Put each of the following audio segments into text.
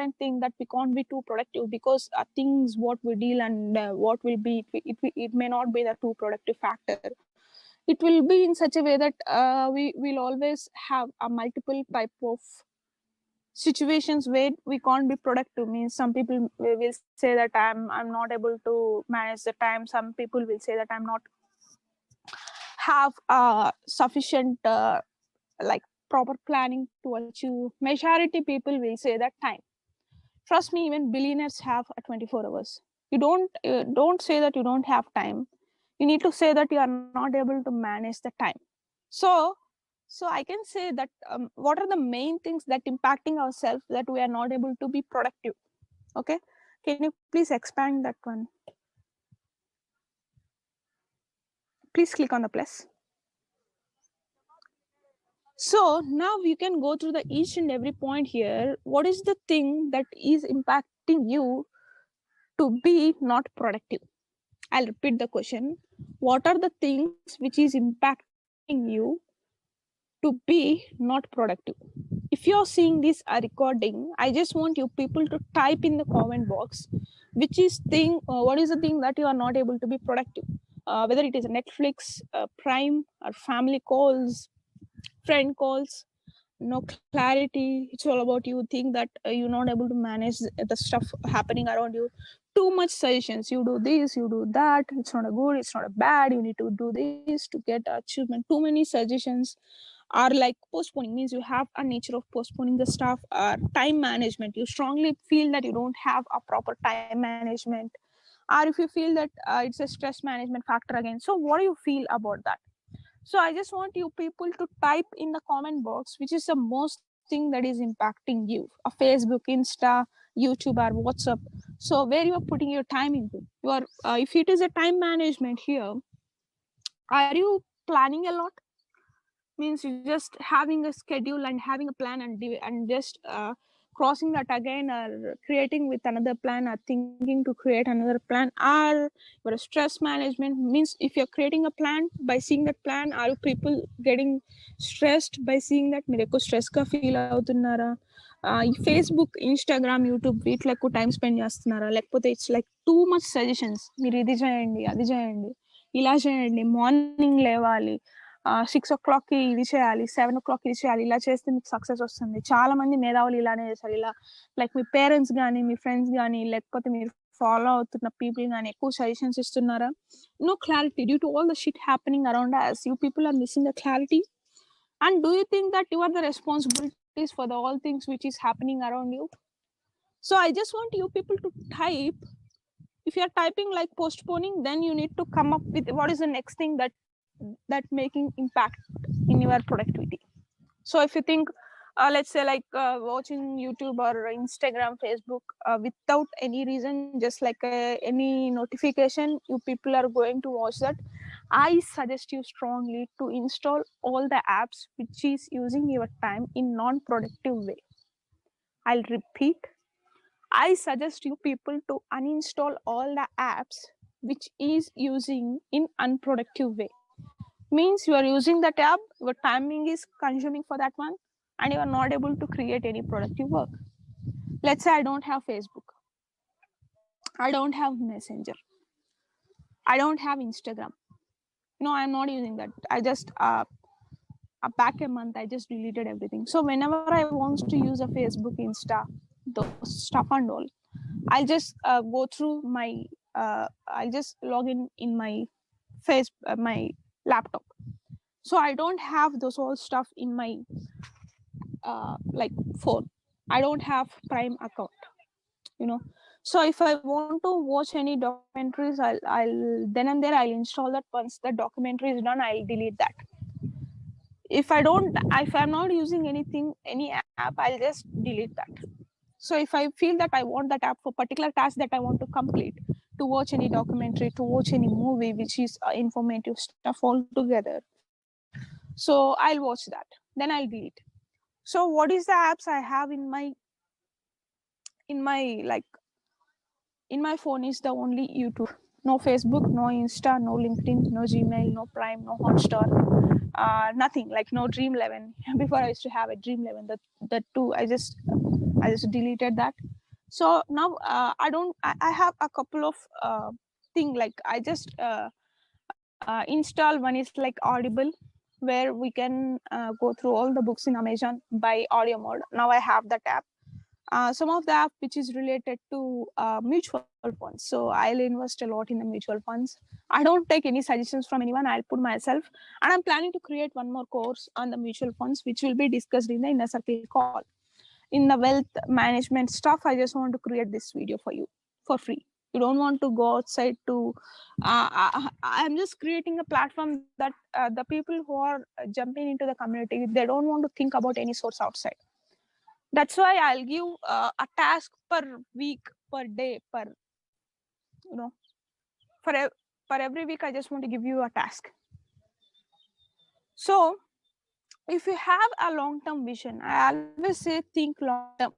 important thing that we can't be too productive, because things what we deal and what will be, it may not be the too productive factor. It will be in such a way that we will always have a multiple type of situations where we can't be productive. Means some people will say that I'm not able to manage the time. Some people will say that I'm not have sufficient like proper planning to achieve. Majority people will say that time. Trust me, even billionaires have 24 hours. You don't say that you don't have time. You need to say that you are not able to manage the time. So I can say that what are the main things that impacting ourselves that we are not able to be productive? Okay, can you please expand that one? Please click on the plus. So now you can go through the each and every point here. What is the thing that is impacting you to be not productive? I'll repeat the question. What are the things which is impacting you to be not productive? If you're seeing this recording, I just want you people to type in the comment box which is thing, what is the thing that you are not able to be productive, whether it is Netflix, Prime, or family calls, friend calls, no clarity. It's all about you think that you're not able to manage the stuff happening around you. Too much suggestions, you do this, you do that, it's not a good, it's not a bad, you need to do this to get achievement. Too many suggestions are like postponing. Means you have a nature of postponing the stuff. Time management, you strongly feel that you don't have a proper time management, or if you feel that it's a stress management factor again. So what do you feel about that? So I just want you people to type in the comment box which is the most thing that is impacting you. A Facebook, Insta, YouTube, or WhatsApp. So where you are putting your time into. You are if it is a time management here, are you planning a lot? Means you just having a schedule and having a plan and just crossing that again, or creating with another plan, or thinking to create another plan, or your stress management. Means if you're creating a plan, by seeing that plan, are you people getting stressed by seeing that మీరు ఎక్కువ stress గా feel అవుతున్నారా? ఈ Facebook, Instagram, YouTube వీటిలో ఎక్కువ time spend చేస్తున్నారా? లేకపోతే it's like too much suggestions, మీరు ఇది చేయండి, అది చేయండి, ఇలా చేయండి, మార్నింగ్ లేవాలి, 6 o'clock కి ఇది చేయాలి, 7 o'clock ఇది చేయాలి, ఇలా చేస్తే మీకు సక్సెస్ వస్తుంది. చాలా మంది మేధావులు ఇలానే చేస్తారు. ఇలా లైక్ మీ పేరెంట్స్ కానీ, మీ ఫ్రెండ్స్ కానీ, లేకపోతే మీరు ఫాలో అవుతున్న పీపుల్ కానీ ఎక్కువ సజెషన్స్ ఇస్తున్నారా? No clarity. Due to all the shit happening around us, you people are missing the clarity. And do you think that you are the responsibilities for the all things which is happening around you? So I just want you people to type. If you are typing like postponing, then you need to come up with what is the next thing that making impact in your productivity. So if you think let's say like watching YouTube or Instagram, Facebook without any reason, just like any notification, you people are going to watch that, I suggest you strongly to install all the apps which is using your time in non-productive way. I'll repeat, I suggest you people to uninstall all the apps which is using in unproductive way. Means you are using that app, your timing is consuming for that one, and you are not able to create any productive work. Let's say I don't have Facebook, I don't have Messenger, I don't have Instagram. No, I'm not using that. I just back a month, I just deleted everything. So whenever I want to use a Facebook, Insta, those stuff and all, I'll just go through my I'll just log in my my laptop. So I don't have those all stuff in my like phone. I don't have Prime account, you know. So if I want to watch any documentaries, I'll then and there I'll install that. Once the documentary is done, I'll delete that. If I'm not using any app, I'll just delete that. So if I feel that I want that app for particular task that I want to complete, to watch any documentary, to watch any movie which is informative stuff all together, so I'll watch that, then I'll delete. So what is the apps I have in my phone is the only YouTube. No Facebook, no Insta, no LinkedIn, no Gmail, no Prime, no Hotstar, nothing. Like no Dream11. Before I used to have a Dream11. That too, I just deleted that. So now I have a couple of thing, like I just install. One is like Audible, where we can go through all the books in Amazon by audio mode. Now I have that app. Some of the app which is related to mutual funds. So I'll invest a lot in the mutual funds. I don't take any suggestions from anyone. I'll put myself, and I'm planning to create one more course on the mutual funds, which will be discussed in the inner circle call. In the wealth management stuff, I just want to create this video for you for free. You don't want to go outside to I'm just creating a platform that the people who are jumping into the community, they don't want to think about any source outside. That's why I'll give a task per week, per day, per, you know, for, for every week, I just want to give you a task. So if you have a long-term vision, I always say think long-term.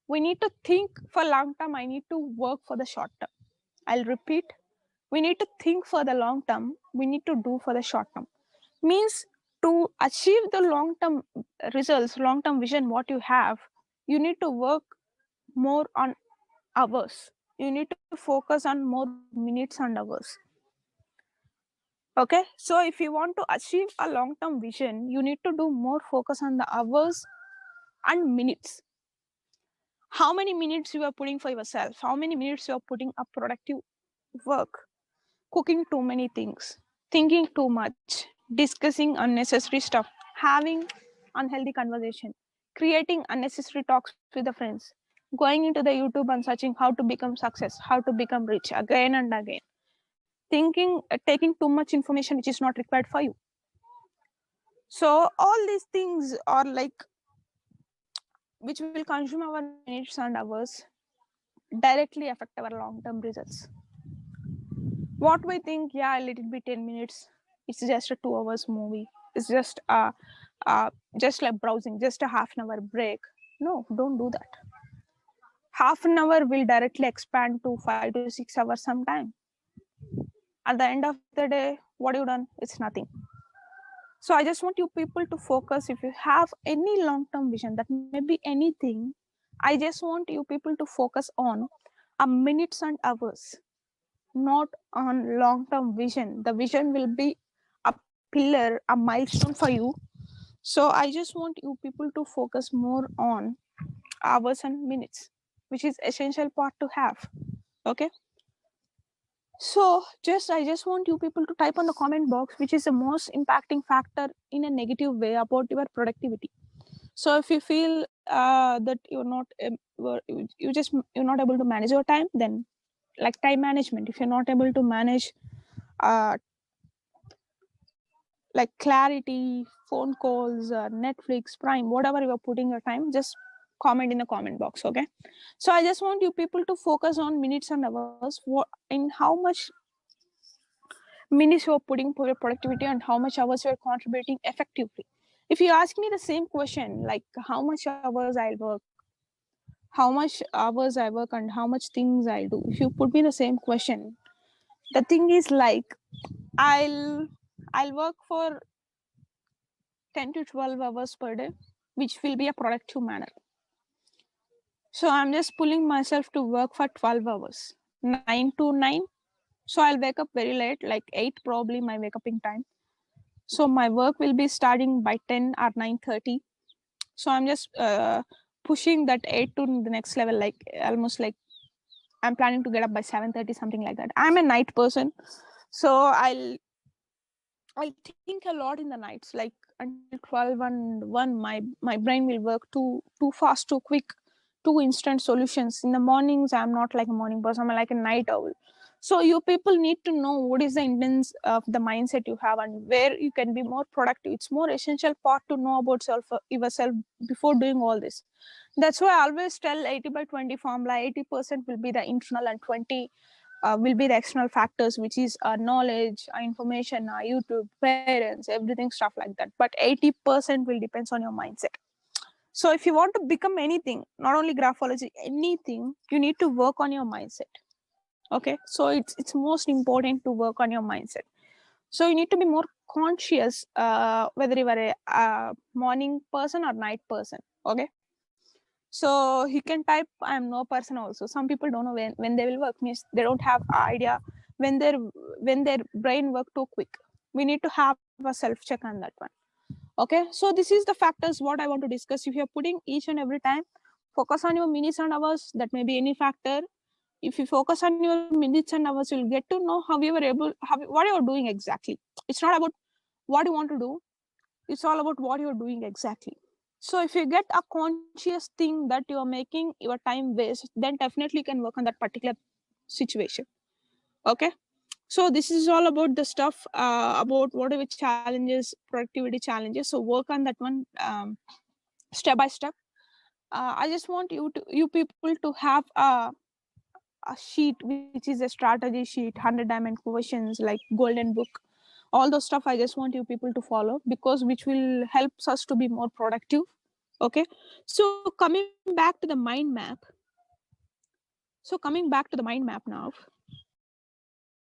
We need to think for long-term. I need to work for the short-term. I'll repeat. We need to think for the long-term. We need to do for the short-term. Means to achieve the long-term results, long-term vision, what you have, you need to work more on hours. You need to focus on more minutes and hours. Okay, so if you want to achieve a long-term vision, you need to do more focus on the hours and minutes. How many minutes you are putting for yourself? How many minutes you are putting a productive work? Cooking too many things, thinking too much, discussing unnecessary stuff, having unhealthy conversation, creating unnecessary talks with the friends, going into the YouTube and searching how to become success, how to become rich again and again, thinking, taking too much information which is not required for you. So all these things are like which will consume our minutes and hours, directly affect our long-term results. What we think, yeah, let it be 10 minutes, it's just a 2 hours movie, it's just like browsing, just a half an hour break. No, don't do that. Half an hour will directly expand to 5 to 6 hours sometime. At the end of the day, what you done? It's nothing. So I just want you people to focus. If you have any long-term vision, that may be anything, I just want you people to focus on minutes and hours, not on long-term vision. The vision will be a pillar, a milestone for you. So I just want you people to focus more on hours and minutes, which is essential part to have. Okay. So I just want you people to type on the comment box which is the most impacting factor in a negative way about your productivity. So if you feel that you're not able to manage your time, then like time management, if you're not able to manage like clarity, phone calls, Netflix, Prime, whatever you are putting your time, just comment in the comment box. Okay. So I just want you people to focus on minutes and hours, in how much minutes you're putting for your productivity and how much hours you're contributing effectively. If you ask me the same question, like how much hours I'll work, how much hours I work and how much things I do, if you put me the same question, the thing is like I'll work for 10 to 12 hours per day, which will be a productive manner. So I'm just pulling myself to work for 12 hours, 9 to 9. So I'll wake up very late, like 8 probably my wake up in time. So my work will be starting by 10 or 9:30. So I'm just pushing that 8 to the next level, like almost like I'm planning to get up by 7:30, something like that. I'm a night person, so I'll think a lot in the nights, like until 12 and 1. My brain will work too fast, too quick, too instant solutions. In the mornings, I'm not like a morning person, I'm like a night owl. So you people need to know what is the intents of the mindset you have and where you can be more productive. It's more essential part to know about yourself before doing all this. That's why I always tell 80/20 formula. 80% will be the internal and 20 will be the external factors, which is knowledge, information, YouTube, parents, everything, stuff like that. But 80% will depends on your mindset. So if you want to become anything, not only graphology, anything, you need to work on your mindset. Okay, so it's most important to work on your mindset. So you need to be more conscious whether you are a morning person or night person. Okay. So he can type I am no person also. Some people don't know when they will work, means they don't have idea when their brain work too quick. We need to have a self check on that one. Okay, so this is the factors what I want to discuss. If you're putting each and every time, focus on your minutes and hours, that may be any factor. If you focus on your minutes and hours, you'll get to know how you were able, what you're doing exactly. It's not about what you want to do, it's all about what you're doing exactly. So if you get a conscious thing that you're making your time waste, then definitely you can work on that particular situation. Okay, so this is all about the stuff about whatever challenges, productivity challenges. So work on that one step by step. I just want you people to have a sheet which is a strategy sheet, 100 diamond questions like golden book, all those stuff. I just want you people to follow, because which will help us to be more productive. Okay, so coming back to the mind map. So coming back to the mind map now.